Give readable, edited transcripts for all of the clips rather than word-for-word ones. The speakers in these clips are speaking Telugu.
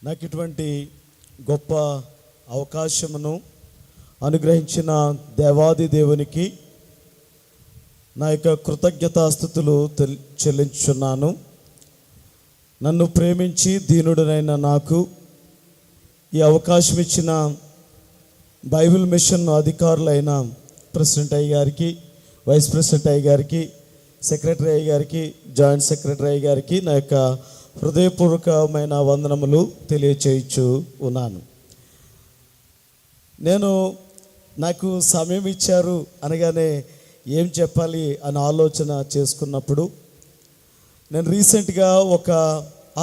నాకు ఇటువంటి గొప్ప అవకాశమును అనుగ్రహించిన దేవాది దేవునికి నా యొక్క కృతజ్ఞతాస్తుతులు చెల్లించుచున్నాను. నన్ను ప్రేమించి దీనుడనైన నాకు ఈ అవకాశం ఇచ్చిన బైబిల్ మిషన్ అధికారులైన ప్రెసిడెంట్ అయ్య గారికి, వైస్ ప్రెసిడెంట్ అయ్య గారికి, సెక్రటరీ అయ్య గారికి, జాయింట్ సెక్రటరీ అయ్య గారికి నా యొక్క హృదయపూర్వకమైన వందనములు తెలియచేయచ్చు ఉన్నాను. నాకు సమయం ఇచ్చారు అనగానే ఏం చెప్పాలి అని ఆలోచన చేసుకున్నప్పుడు నేను రీసెంట్గా ఒక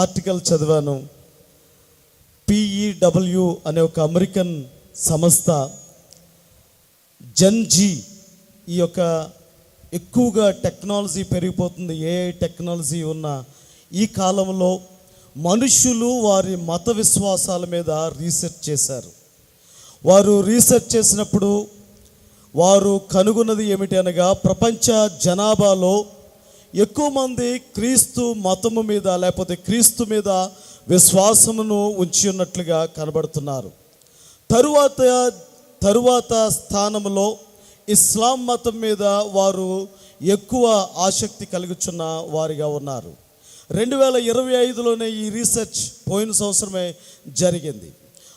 ఆర్టికల్ చదివాను. PEW అనే ఒక అమెరికన్ సంస్థ జెన్జీ, ఈ యొక్క ఎక్కువగా టెక్నాలజీ పెరిగిపోతుంది, AI టెక్నాలజీ ఉన్న ఈ కాలంలో మనుషులు వారి మత విశ్వాసాల మీద రీసెర్చ్ చేశారు. వారు రీసెర్చ్ చేసినప్పుడు వారు కనుగొన్నది ఏమిటి అనగా, ప్రపంచ జనాభాలో ఎక్కువ మంది క్రీస్తు మతము మీద లేకపోతే క్రీస్తు మీద విశ్వాసమును ఉంచి ఉన్నట్లుగా కనబడుతున్నారు. తరువాత స్థానంలో ఇస్లాం మతం మీద వారు ఎక్కువ ఆసక్తి కలుగుచున్న వారిగా ఉన్నారు. 2025లోనే ఈ రీసెర్చ్ పోయిన సంవత్సరమే జరిగింది.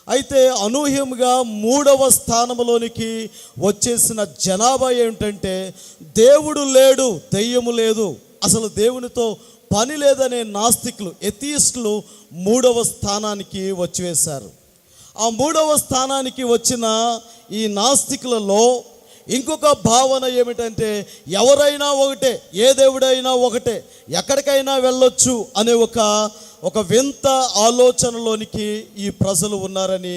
అయితే అనూహ్యంగా 3వ స్థానంలోనికి వచ్చేసిన జనాభా ఏమిటంటే, దేవుడు లేడు, దెయ్యము లేదు, అసలు దేవునితో పని లేదనే నాస్తికులు, ఎథియిస్టులు 3వ స్థానానికి వచ్చివేశారు. ఆ 3వ స్థానానికి వచ్చిన ఈ నాస్తికులలో ఇంకొక భావన ఏమిటంటే, ఎవరైనా ఒకటే, ఏ దేవుడైనా ఒకటే, ఎక్కడికైనా వెళ్ళొచ్చు అనే ఒక వింత ఆలోచనలోనికి ఈ ప్రజలు ఉన్నారని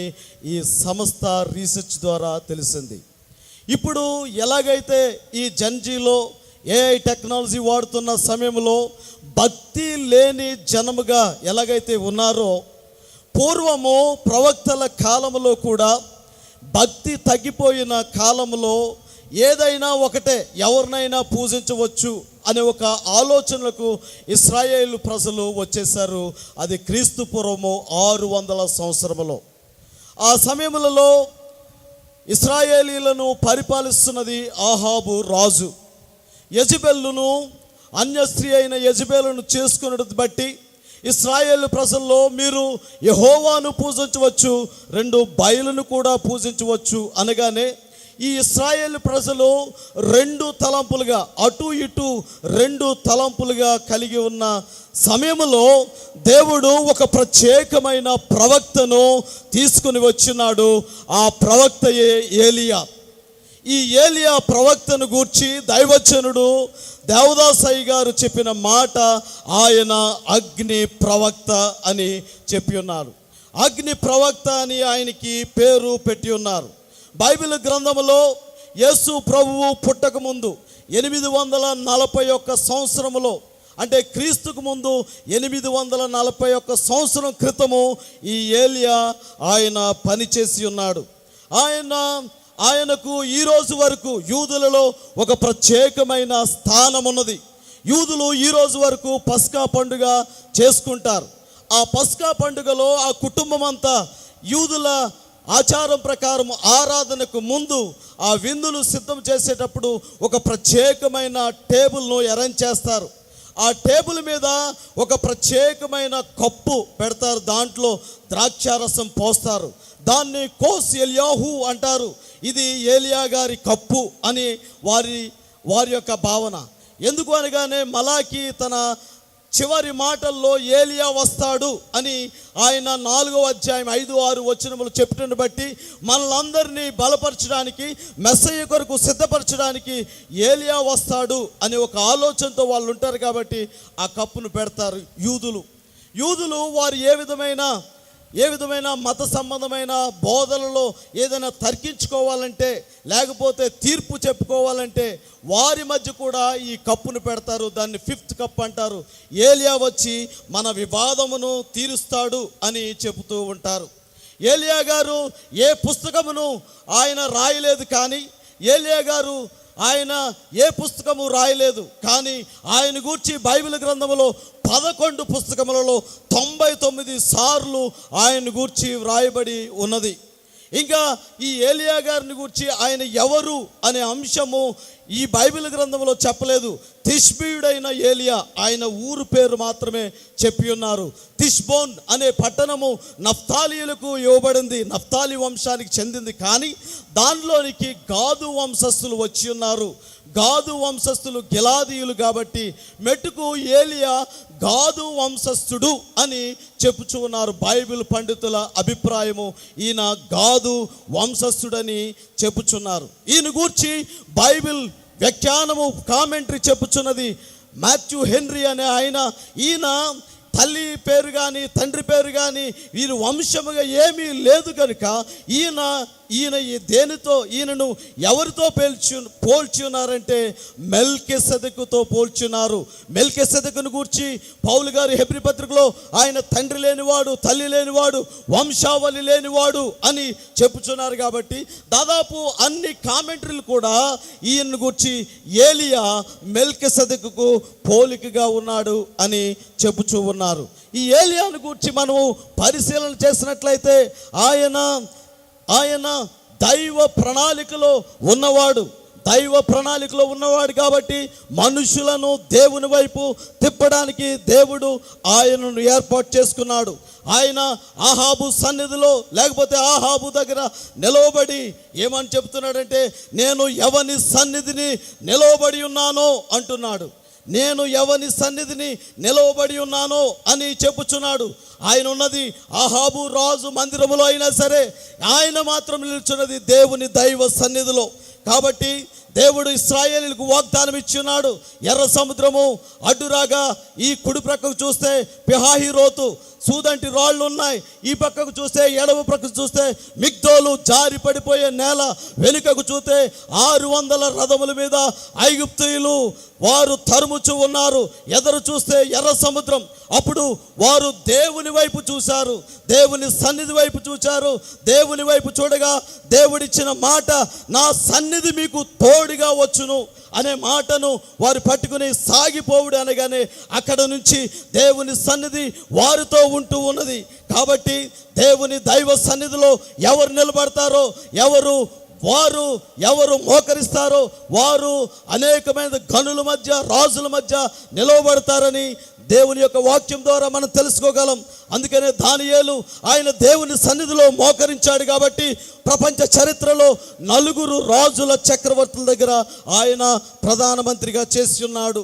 ఈ సంస్థ రీసెర్చ్ ద్వారా తెలిసింది. ఇప్పుడు ఎలాగైతే ఈ జెన్జీలో AI టెక్నాలజీ వాడుతున్న సమయంలో భక్తి లేని జనముగా ఎలాగైతే ఉన్నారో, పూర్వము ప్రవక్తల కాలంలో కూడా భక్తి తగ్గిపోయిన కాలంలో ఏదైనా ఒకటే, ఎవరినైనా పూజించవచ్చు అనే ఒక ఆలోచనలకు ఇశ్రాయేలు ప్రజలు వచ్చేసారు. అది క్రీస్తు పూర్వము 600 సంవత్సరములో. ఆ సమయములలో ఇశ్రాయేలీలను పరిపాలిస్తున్నది ఆహాబు రాజు. యెజెబెలును, అన్య స్త్రీ అయిన యెజెబెలును చేసుకున్నది బట్టి ఇశ్రాయేలు ప్రజల్లో మీరు యెహోవాను పూజించవచ్చు, 2 బయలును కూడా పూజించవచ్చు అనగానే ఈ ఇశ్రాయేలు ప్రజలు 2 తలంపులుగా, అటు ఇటు 2 తలంపులుగా కలిగి ఉన్న సమయంలో దేవుడు ఒక ప్రత్యేకమైన ప్రవక్తను తీసుకుని వచ్చినాడు. ఆ ప్రవక్తయే ఏలియా. ఈ ఏలియా ప్రవక్తను గూర్చి దైవజనుడు దేవదాసయ్య గారు చెప్పిన మాట, ఆయన అగ్ని ప్రవక్త అని చెప్పి ఉన్నారు. అగ్ని ప్రవక్త అని ఆయనకి పేరు పెట్టి ఉన్నారు. బైబిల్ గ్రంథములో యేసు ప్రభువు పుట్టక ముందు 841 సంవత్సరములో, అంటే క్రీస్తుకు ముందు 841 సంవత్సరం క్రితము ఈ ఏలియా ఆయన పనిచేసి ఉన్నాడు. ఆయనకు ఈ రోజు వరకు యూదులలో ఒక ప్రత్యేకమైన స్థానం ఉన్నది. యూదులు ఈ రోజు వరకు పస్కా పండుగ చేసుకుంటారు. ఆ పస్కా పండుగలో ఆ కుటుంబం అంతా యూదుల ఆచారం ప్రకారం ఆరాధనకు ముందు ఆ విందులు సిద్ధం చేసేటప్పుడు ఒక ప్రత్యేకమైన టేబుల్ను అరేంజ్ చేస్తారు. ఆ టేబుల్ మీద ఒక ప్రత్యేకమైన కప్పు పెడతారు, దాంట్లో ద్రాక్షారసం పోస్తారు. దాన్ని కోస్ ఎలియాహు అంటారు. ఇది ఏలియా గారి కప్పు అని వారి యొక్క భావన. ఎందుకు అనగానే మలాకి తన చివరి మాటల్లో ఏలియా వస్తాడు అని ఆయన 4వ అధ్యాయం 5-6 వచనములు చెప్పటను బట్టి మనలందరినీ బలపరచడానికి, మెస్సయ్య కొరకు సిద్ధపరచడానికి ఏలియా వస్తాడు అనే ఒక ఆలోచనతో వాళ్ళు ఉంటారు. కాబట్టి ఆ కప్పును పెడతారు. యూదులు వారు ఏ విధమైన మత సంబంధమైన బోధనలో ఏదైనా తర్కించుకోవాలంటే, లేకపోతే తీర్పు చెప్పుకోవాలంటే వారి మధ్య కూడా ఈ కప్పును పెడతారు. దాన్ని 5th కప్ అంటారు. ఏలియా వచ్చి మన వివాదమును తీరుస్తాడు అని చెబుతూ ఉంటారు. ఏలియా గారు ఏ పుస్తకమును ఆయన రాయలేదు, కానీ ఏలియా గారు ఆయన ఏ పుస్తకము రాయలేదు, కానీ ఆయన గూర్చి బైబిల్ గ్రంథములో 11 పుస్తకములలో 99 సార్లు ఆయన గూర్చి వ్రాయబడి ఉన్నది. ఇంకా ఈ ఏలియా గారిని గూర్చి ఆయన ఎవరు అనే అంశము ఈ బైబిల్ గ్రంథంలో చెప్పలేదు. తిష్బీయుడైన ఏలియా, ఆయన ఊరు పేరు మాత్రమే చెప్పి ఉన్నారు. తిష్బోన్ అనే పట్టణము నఫ్తాలీయులకు ఇవ్వబడింది, నఫ్తాలి వంశానికి చెందింది. కానీ దానిలోనికి గాదు వంశస్థులు వచ్చి ఉన్నారు. గాదు వంశస్థులు గిలాదీయులు కాబట్టి మెట్టుకు ఏలియా గాదు వంశస్థుడు అని చెప్పుచూ ఉన్నారు. బైబిల్ పండితుల అభిప్రాయము ఈయన గాదు వంశస్థుడని చెప్పుచున్నారు. ఈయన గూర్చి బైబిల్ వ్యాఖ్యానము కామెంటరీ చెప్పుచున్నది. మాథ్యూ హెన్రీ అనే ఈయన తల్లి పేరు కానీ తండ్రి పేరు కానీ వీరు వంశముగా ఏమీ లేదు కనుక ఈయన దేనితో ఈయనను ఎవరితో పోల్చి ఉన్నారంటే మెల్కీసెదెకుతో పోల్చున్నారు. మెల్కీసెదెకును గూర్చి పౌలు గారు హెబ్రీ పత్రికలో ఆయన తండ్రి లేనివాడు, తల్లి లేనివాడు, వంశావళి లేనివాడు అని చెప్పుచున్నారు. కాబట్టి దాదాపు అన్ని కామెంటరీలు కూడా ఈయన గూర్చి ఏలియా మెల్కీసెదెకుకు పోలికగా ఉన్నాడు అని చెప్పుచూ ఉన్నారు. ఈ ఏలియాను గూర్చి మనము పరిశీలన చేసినట్లయితే ఆయన దైవ ప్రణాళికలో ఉన్నవాడు కాబట్టి మనుషులను దేవుని వైపు తిప్పడానికి దేవుడు ఆయనను ఏర్పాటు చేసుకున్నాడు. ఆయన ఆహాబు సన్నిధిలో లేకపోతే ఆహాబు దగ్గర నిలవబడి ఏమని చెప్తున్నాడంటే, నేను ఎవని సన్నిధిని నిలవబడి ఉన్నానో అంటున్నాడు. నేను ఎవని సన్నిధిని నిలవబడి ఉన్నానో అని చెప్పుచున్నాడు. ఆయన ఉన్నది ఆహాబు రాజు మందిరములో అయినా సరే ఆయన మాత్రం నిలుచున్నది దేవుని దైవ సన్నిధిలో. కాబట్టి దేవుడు ఇశ్రాయేలీయులకు వాగ్దానం ఇచ్చున్నాడు. ఎర్ర సముద్రము అడ్డురాగా ఈ కుడి ప్రక్కకు చూస్తే పిహాహిరోతు సూదంటి రాళ్ళు ఉన్నాయి, ఈ పక్కకు చూస్తే ఎడమ ప్రక్కకు చూస్తే మిగ్దోలు జారి పడిపోయే నేల, వెనుకకు చూస్తే 600 రథముల మీద ఐగుప్తీయులు వారు తరుముచు ఉన్నారు. ఎదురు చూస్తే ఎర్ర సముద్రం. అప్పుడు వారు దేవుని వైపు చూశారు, దేవుని సన్నిధి వైపు చూశారు. దేవుని వైపు చూడగా దేవుడిచ్చిన మాట, నా సన్నిధి మీకు తోడుగా వచ్చును అనే మాటను వారు పట్టుకుని సాగిపోవుడు అనగానే అక్కడ నుంచి దేవుని సన్నిధి వారితో ఉంటూ ఉన్నది. కాబట్టి దేవుని దైవ సన్నిధిలో ఎవరు నిలబడతారో, ఎవరు మోకరిస్తారో వారు అనేకమైన గనుల మధ్య, రాజుల మధ్య నిలవబడతారని దేవుని యొక్క వాక్యం ద్వారా మనం తెలుసుకోగలం. అందుకనే దానియేలు ఆయన దేవుని సన్నిధిలో మోకరించాడు కాబట్టి ప్రపంచ చరిత్రలో 4 రాజుల చక్రవర్తుల దగ్గర ఆయన ప్రధానమంత్రిగా చేసి ఉన్నాడు.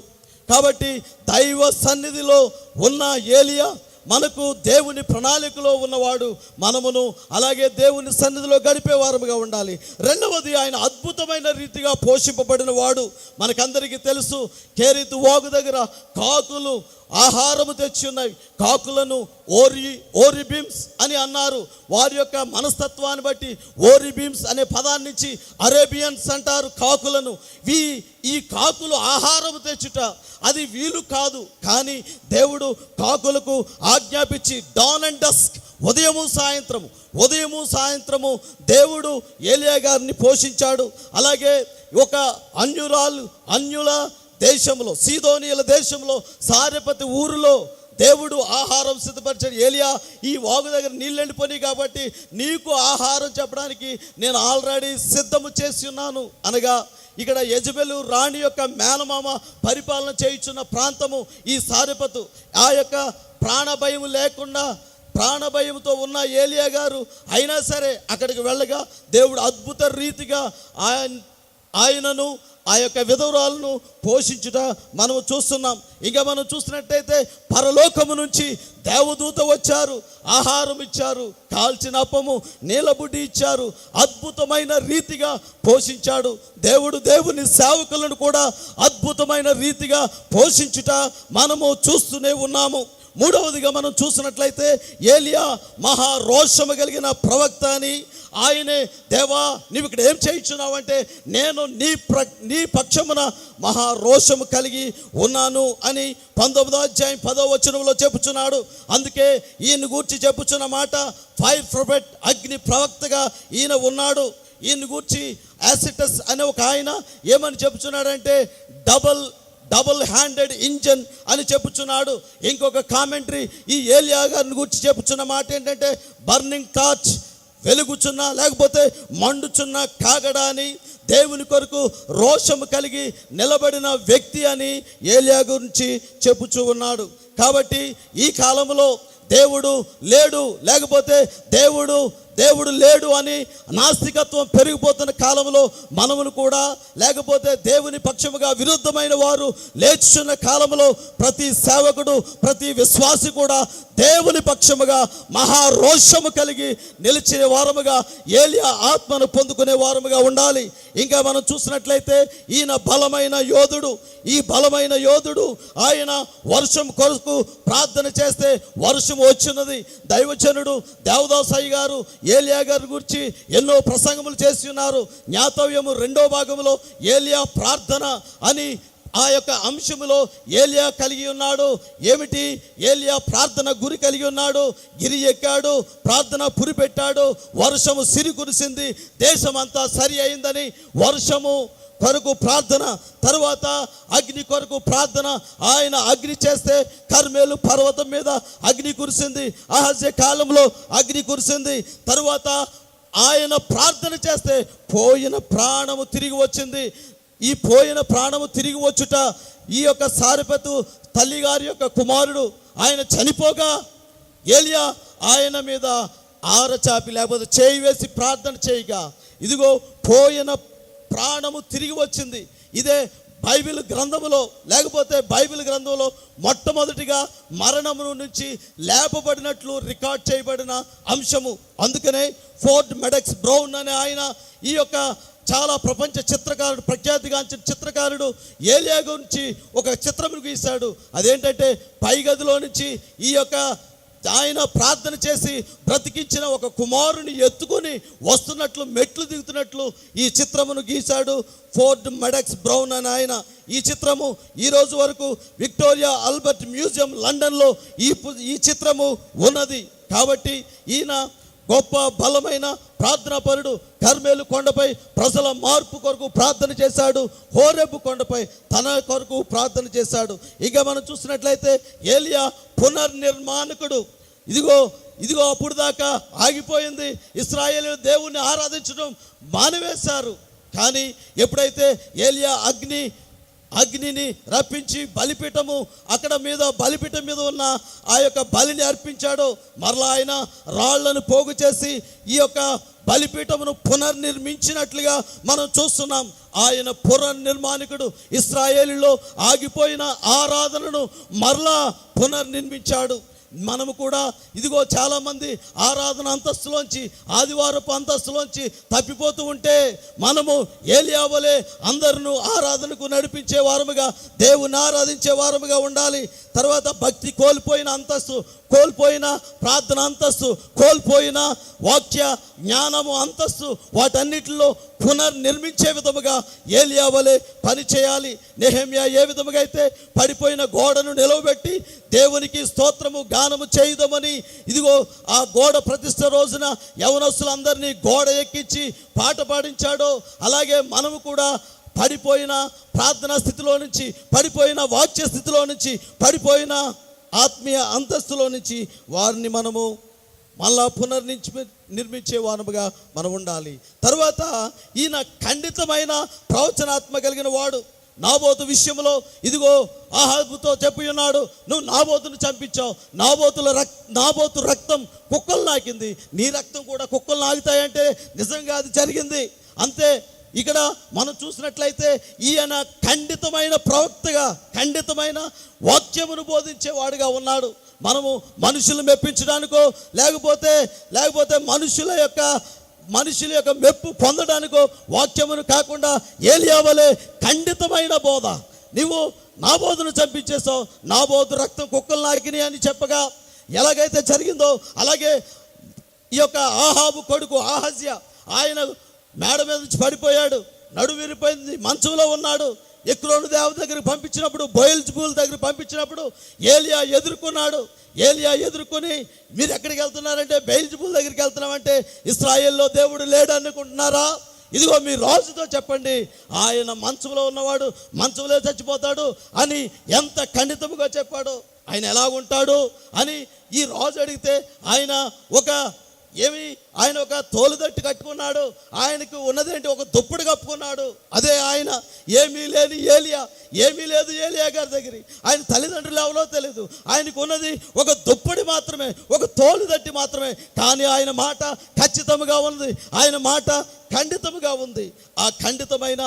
కాబట్టి దైవ సన్నిధిలో ఉన్న ఏలియా మనకు దేవుని ప్రణాళికలో ఉన్నవాడు. మనమును అలాగే దేవుని సన్నిధిలో గడిపే వారముగా ఉండాలి. రెండవది, ఆయన అద్భుతమైన రీతిగా పోషింపబడిన వాడు. మనకందరికీ తెలుసు, కేరీతు వాగు దగ్గర కాకులు ఆహారము తెచ్చి ఉన్నాయి. కాకులను ఓరిబీమ్స్ అని అన్నారు. వారి యొక్క మనస్తత్వాన్ని బట్టి ఓరిబీమ్స్ అనే పదాన్ని ఇచ్చి అరేబియన్స్ అంటారు కాకులను. ఈ కాకులు ఆహారము తెచ్చుట అది వీలు కాదు, కానీ దేవుడు కాకులకు ఆజ్ఞాపించి డాన్ అండ్ డస్క్, ఉదయము సాయంత్రము దేవుడు ఏలియా గారిని పోషించాడు. అలాగే ఒక అన్యుల దేశంలో, సీదోనియుల దేశంలో సారెపతి ఊరిలో దేవుడు ఆహారం సిద్ధపరిచాడు. ఏలియా, ఈ వాగు దగ్గర నీళ్ళు ఎండిపోయి కాబట్టి నీకు ఆహారం చెప్పడానికి నేను ఆల్రెడీ సిద్ధము చేసి ఉన్నాను అనగా, ఇక్కడ యెజబెలు రాణి యొక్క మేనమామ పరిపాలన చేయుచున్న ప్రాంతము ఈ సారెపతు. ఆ యొక్క ప్రాణభయంతో ఉన్న ఏలియా గారు అయినా సరే అక్కడికి వెళ్ళగా దేవుడు అద్భుత రీతిగా ఆయనను ఆ యొక్క విధవరాలను పోషించుట మనము చూస్తున్నాం. ఇంకా మనం చూసినట్టయితే పరలోకము నుంచి దేవదూత వచ్చారు, ఆహారం ఇచ్చారు, కాల్చిన అప్పము, నీలబుడ్డి ఇచ్చారు. అద్భుతమైన రీతిగా పోషించాడు దేవుడు. దేవుని సేవకులను కూడా అద్భుతమైన రీతిగా పోషించుట మనము చూస్తూనే ఉన్నాము. మూడవదిగా మనం చూసినట్లయితే ఏలియా మహారోషము కలిగిన ప్రవక్త అని. ఆయనే, దేవా నీవు ఇక్కడ ఏం చేయించున్నావంటే, నేను నీ పక్షమున మహారోషము కలిగి ఉన్నాను అని 19వ అధ్యాయం 10వ వచనంలో చెప్పుచున్నాడు. అందుకే ఈయన గూర్చి చెప్పుచున్న మాట, ఫైర్ ప్రొఫెట్, అగ్ని ప్రవక్తగా ఈయన ఉన్నాడు. ఈయన గూర్చి యాసిటస్ అనే ఒక ఆయన ఏమని చెప్పుచున్నాడంటే డబుల్ హ్యాండెడ్ ఇంజన్ అని చెప్పుచున్నాడు. ఇంకొక కామెంటరీ ఈ ఏలియా గారిని గురించి చెప్పుచున్న మాట ఏంటంటే బర్నింగ్ టార్చ్, వెలుగుచున్న లేకపోతే మండుచున్న కాగడ అని, దేవుని కొరకు రోషము కలిగి నిలబడిన వ్యక్తి అని ఏలియా గురించి చెప్పుచూ ఉన్నాడు. కాబట్టి ఈ కాలంలో దేవుడు లేడు, లేకపోతే దేవుడు లేడు అని నాస్తికత్వం పెరిగిపోతున్న కాలంలో మనమును కూడా, లేకపోతే దేవుని పక్షముగా విరుద్ధమైన వారు లేచుచున్న కాలంలో ప్రతి సేవకుడు, ప్రతి విశ్వాసి కూడా దేవుని పక్షముగా మహారోషము కలిగి నిలిచే వారముగా, ఏలియా ఆత్మను పొందుకునే వారముగా ఉండాలి. ఇంకా మనం చూసినట్లయితే ఈయన బలమైన యోధుడు. ఈ బలమైన యోధుడు ఆయన వర్షం కొరకు ప్రార్థన చేస్తే వర్షం వచ్చినది. దైవజనుడు దేవదాసయ్య గారు ఏలియా గారి గురించి ఎన్నో ప్రసంగములు చేసి ఉన్నారు. జ్ఞాతవ్యము 2వ భాగంలో ఏలియా ప్రార్థన అని ఆ యొక్క అంశములో ఏలియా కలిగి ఉన్నాడు. ఏమిటి? ఏలియా ప్రార్థన గురి కలిగి ఉన్నాడు. గిరి ఎక్కాడు, ప్రార్థన పురి పెట్టాడు, వర్షము సిరి కురిసింది, దేశమంతా సరి అయిందని వర్షము కొరకు ప్రార్థన, తరువాత అగ్ని కొరకు ప్రార్థన. ఆయన అగ్ని చేస్తే కర్మేలు పర్వతం మీద అగ్ని కురిసింది, అహజ్య కాలంలో అగ్ని కురిసింది. తరువాత ఆయన ప్రార్థన చేస్తే పోయిన ప్రాణము తిరిగి వచ్చింది. ఈ పోయిన ప్రాణము తిరిగి వచ్చుట ఈ యొక్క సారెపతు తల్లి గారి యొక్క కుమారుడు ఆయన చనిపోగా ఏలియా ఆయన మీద ఆరచాపి లేకపోతే చేయి వేసి ప్రార్థన చేయగా ఇదిగో పోయిన ప్రాణము తిరిగి వచ్చింది. ఇదే బైబిల్ గ్రంథములో, లేకపోతే బైబిల్ గ్రంథంలో మొట్టమొదటిగా మరణము నుంచి లేపబడినట్లు రికార్డ్ చేయబడిన అంశము. అందుకనే ఫోర్డ్ మెడెక్స్ బ్రౌన్ అనే ఆయన ఈ యొక్క చాలా ప్రపంచ చిత్రకారుడు, ప్రఖ్యాతిగాంచిన చిత్రకారుడు ఏలియా గురించి ఒక చిత్రమును గీశాడు. అదేంటంటే పై గదిలో నుంచి ఈ యొక్క ఆయన ప్రార్థన చేసి బ్రతికించిన ఒక కుమారుని ఎత్తుకొని వస్తున్నట్లు, మెట్లు దిగుతున్నట్లు ఈ చిత్రమును గీశాడు ఫోర్డ్ మెడెక్స్ బ్రౌన్ అని ఆయన. ఈ చిత్రము ఈ రోజు వరకు విక్టోరియా ఆల్బర్ట్ మ్యూజియం లండన్లో ఈ చిత్రము ఉన్నది. కాబట్టి ఈయన గొప్ప బలమైన ప్రార్థనాపరుడు. కర్మేలు కొండపై ప్రజల మార్పు కొరకు ప్రార్థన చేశాడు. హోరేబు కొండపై తన కొరకు ప్రార్థన చేశాడు. ఇక మనం చూసినట్లయితే ఏలియా పునర్నిర్మాణకుడు. ఇదిగో అప్పుడు దాకా ఆగిపోయింది. ఇశ్రాయేలు దేవుణ్ణి ఆరాధించడం మానివేశారు. కానీ ఎప్పుడైతే ఏలియా అగ్నిని రప్పించి బలిపీఠము అక్కడ మీద బలిపీఠం మీద ఉన్న ఆ యొక్క బలిని అర్పించాడో, మరలా ఆయన రాళ్లను పోగు చేసి ఈ యొక్క బలిపీఠమును పునర్నిర్మించినట్లుగా మనం చూస్తున్నాం. ఆయన పునర్నిర్మాణకుడు. ఇశ్రాయేలులో ఆగిపోయిన ఆరాధనను మరలా పునర్నిర్మించాడు. మనము కూడా ఇదిగో చాలామంది ఆరాధన అంతస్తులోంచి, ఆదివారపు అంతస్తులోంచి తప్పిపోతూ ఉంటే మనము ఏలియా వలె అందరిను ఆరాధనకు నడిపించే వారముగా, దేవుని ఆరాధించే వారముగా ఉండాలి. తర్వాత భక్తి కోల్పోయిన అంతస్తు, కోల్పోయిన ప్రార్థన అంతస్తు, కోల్పోయిన వాక్య జ్ఞానము అంతస్తు, వాటన్నిటిలో పునర్నిర్మించే విధముగా ఏలియా వలె పని చేయాలి. నెహెమ్యా ఏ విధముగా అయితే పడిపోయిన గోడను నిలవబెట్టి దేవునికి స్తోత్రము గానము చేయుదమని ఇదిగో ఆ గోడ ప్రతిష్ఠ రోజున యవనస్తులందరినీ గోడ ఎక్కించి పాట పాడించాడో, అలాగే మనము కూడా పడిపోయిన ప్రార్థనా స్థితిలో నుంచి, పడిపోయిన వాక్య స్థితిలో నుంచి, పడిపోయిన ఆత్మీయ అంతస్తులో నుంచి వారిని మనము మళ్ళా నిర్మించే వారముగా మనం ఉండాలి. తరువాత ఈయన ఖండితమైన ప్రవచనాత్మ కలిగిన వాడు. నాబోతు విషయంలో ఇదిగో ఆహాబుతో చెప్పి ఉన్నాడు, నువ్వు నాబోతును చంపించావు, నాబోతు రక్తం కుక్కలు నాకింది, నీ రక్తం కూడా కుక్కలు నాగుతాయంటే నిజంగా అది జరిగింది. అంతే. ఇక్కడ మనం చూసినట్లయితే ఈయన ఖండితమైన ప్రవక్తగా, ఖండితమైన వాక్యమును బోధించేవాడుగా ఉన్నాడు. మనము మనుషులు మెప్పించడానికో లేకపోతే మనుషుల యొక్క మెప్పు పొందడానికో వాక్యమును కాకుండా ఏలియా వలె ఖండితమైన బోధ. నీవు నాబోతును చంపించేసావు, నాబోతు రక్తం కుక్కలు నాకిని అని చెప్పగా ఎలాగైతే జరిగిందో అలాగే ఈ యొక్క ఆహాబు కొడుకు అహజ్యా ఆయన మేడ మీద నుంచి పడిపోయాడు, నడుము విరిపోయింది, మంచంలో ఉన్నాడు. ఎక్రోను దేవ దగ్గరికి పంపించినప్పుడు, బయల్జెబూల్ దగ్గరికి పంపించినప్పుడు ఏలియా ఎదుర్కొన్నాడు. ఏలియా ఎదుర్కొని, మీరు ఎక్కడికి వెళ్తున్నారంటే బయల్జెబూల్ దగ్గరికి వెళ్తున్నామంటే, ఇశ్రాయేల్లో దేవుడు లేడు అనుకుంటున్నారా? ఇదిగో మీ రాజుతో చెప్పండి, ఆయన మంచంలో ఉన్నవాడు మంచంలో చచ్చిపోతాడు అని ఎంత ఖండితముగా చెప్పాడు. ఆయన ఎలాగుంటాడు అని ఈ రాజు అడిగితే ఆయన ఒక తోలుదట్టు కట్టుకున్నాడు. ఆయనకు ఉన్నదేంటి, ఒక దుప్పటి కప్పుకున్నాడు. అదే ఆయన. ఏమీ లేని ఏలియా, ఏమీ లేదు ఏలియా గారి దగ్గర. ఆయన తల్లిదండ్రులు ఎవరో తెలియదు. ఆయనకు ఉన్నది ఒక దుప్పటి మాత్రమే, ఒక తోలుదట్టి మాత్రమే. కానీ ఆయన మాట ఖచ్చితంగా ఉంది, ఆయన మాట ఖండితముగా ఉంది. ఆ ఖండితమైన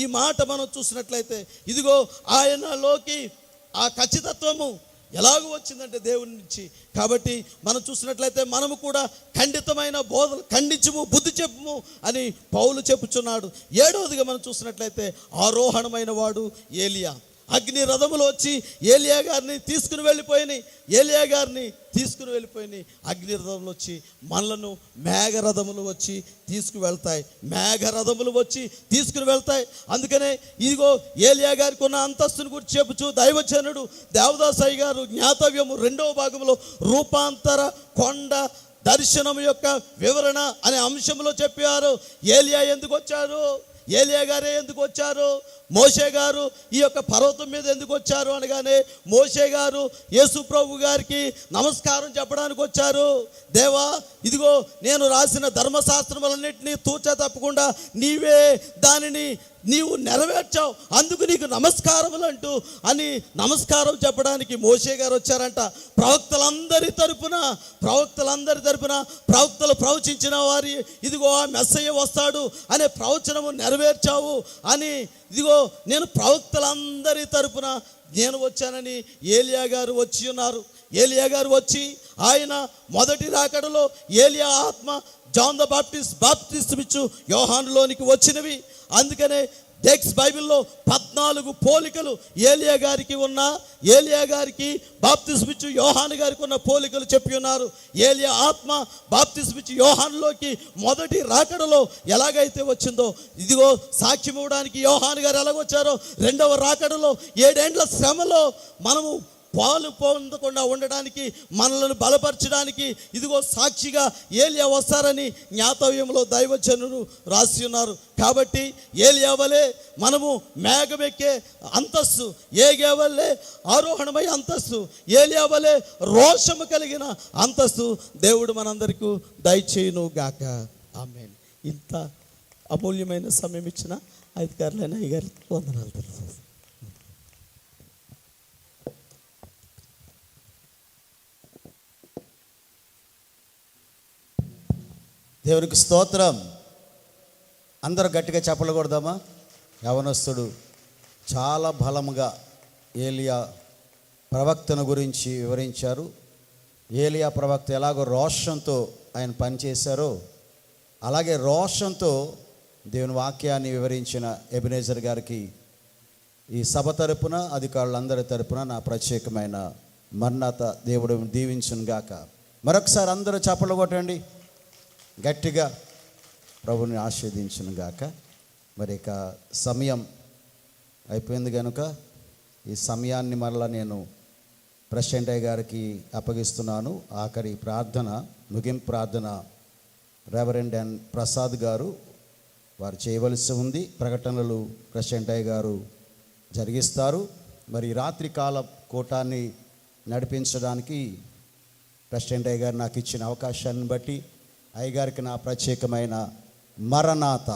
ఈ మాట మనం చూసినట్లయితే, ఇదిగో ఆయనలోకి ఆ ఖచ్చితత్వము ఎలాగూ వచ్చిందంటే దేవుని నుంచి. కాబట్టి మనం చూసినట్లయితే మనము కూడా ఖండితమైన బోధలు ఖండించము, బుద్ధి చెప్పుము అని పౌలు చెప్పుచున్నాడు. 7వదిగా మనం చూసినట్లయితే ఆరోహణమైన వాడు ఏలియా. అగ్ని రథములు వచ్చి ఏలియా గారిని తీసుకుని వెళ్ళిపోయినాయి. అగ్ని రథములు వచ్చి మనలను మేఘరథములు వచ్చి తీసుకుని వెళ్తాయి. అందుకనే ఇదిగో ఏలియా గారికి ఉన్న అంతస్తుని గురించి చెప్పుచు దైవజనుడు దేవదాసయ్య గారు జ్ఞాతవ్యము 2వ భాగంలో రూపాంతర కొండ దర్శనం యొక్క వివరణ అనే అంశంలో చెప్పారు. ఏలియా గారే ఎందుకు వచ్చారు, మోషే గారు ఈ యొక్క పర్వతం మీద ఎందుకు వచ్చారు అనగానే, మోషే గారు యేసు ప్రభు గారికి నమస్కారం చెప్పడానికి వచ్చారు. దేవా, ఇదిగో నేను రాసిన ధర్మశాస్త్రములన్నింటినీ తూచా తప్పకుండా నీవు నెరవేర్చావు, అందుకు నీకు నమస్కారములు అంటూ అని నమస్కారం చెప్పడానికి మోషే గారు వచ్చారంట. ప్రవక్తలందరి తరపున ప్రవక్తలు ప్రవచించిన వారి, ఇదిగో ఆ మెస్సయ్య వస్తాడు అనే ప్రవచనము నెరవేర్చావు అని, ఇదిగో నేను ప్రవక్తలందరి తరపున నేను వచ్చానని ఏలియా గారు వచ్చి ఉన్నారు. ఏలియా గారు వచ్చి ఆయన మొదటి రాకడలో ఏలియా ఆత్మ జాన్ ద బాప్టిస్ట్ ఇచ్చు యోహానులోనికి వచ్చినవి. అందుకనే డెక్స్ బైబిల్లో 14 పోలికలు ఏలియా గారికి బాప్తిస్మిచ్చు యోహాను గారికి ఉన్న పోలికలు చెప్పి ఉన్నారు. ఏలియా ఆత్మ బాప్తిస్మిచ్చు యోహానులోకి మొదటి రాకడలో ఎలాగైతే వచ్చిందో, ఇదిగో సాక్ష్యం ఇవ్వడానికి యోహాను గారు ఎలాగొచ్చారో, 2వ రాకడలో 7 ఏండ్ల శ్రమలో మనము పాలు పొందకుండా ఉండడానికి, మనలను బలపరచడానికి ఇదిగో సాక్షిగా ఏలియా వస్తారని జ్ఞాతవ్యంలో దైవజనుడు రాసి ఉన్నారు. కాబట్టి ఏలియా వలె మనము మేఘమెక్కే అంతస్తు, ఏలియా వలె ఆరోహణమై అంతస్తు, ఏలియా వలె రోషము కలిగిన అంతస్తు దేవుడు మనందరికీ దయచేయును గాక. ఆమేన్. ఇంత అమూల్యమైన సమయం ఇచ్చిన అధికారులైన అయ్యగారికి వందనాలు తెలియజేస్తాను. దేవునికి స్తోత్రం. అందరూ గట్టిగా చెప్పకూడదామా? యవనస్తుడు చాలా బలముగా ఏలియా ప్రవక్తను గురించి వివరించారు. ఏలియా ప్రవక్త ఎలాగో రోషంతో ఆయన పనిచేశారో, అలాగే రోషంతో దేవుని వాక్యాన్ని వివరించిన ఎబెనేజర్ గారికి ఈ సభ తరపున, అధికారులందరి తరపున నా ప్రత్యేకమైన మన్నత దేవుడు దీవించును గాక. మరొకసారి అందరూ చప్పట్లు కొట్టండి గట్టిగా, ప్రభుని ఆశీర్వదించును గాక. మరి ఇక సమయం అయిపోయింది కనుక ఈ సమయాన్ని మరలా నేను ప్రెసిడెంట్ గారికి అప్పగిస్తున్నాను. ఆఖరి ప్రార్థన, ముగింపు ప్రార్థన రెవరెండ్ ఎన్ ప్రసాద్ గారు వారు చేయవలసి ఉంది. ప్రకటనలు ప్రెసిడెంట్ గారు జరిగిస్తారు. మరి రాత్రికాల కూటాన్ని నడిపించడానికి ప్రెసిడెంట్ గారు నాకు ఇచ్చిన అవకాశాన్ని బట్టి అయ్యగారికి నా ప్రత్యేకమైన మరణాత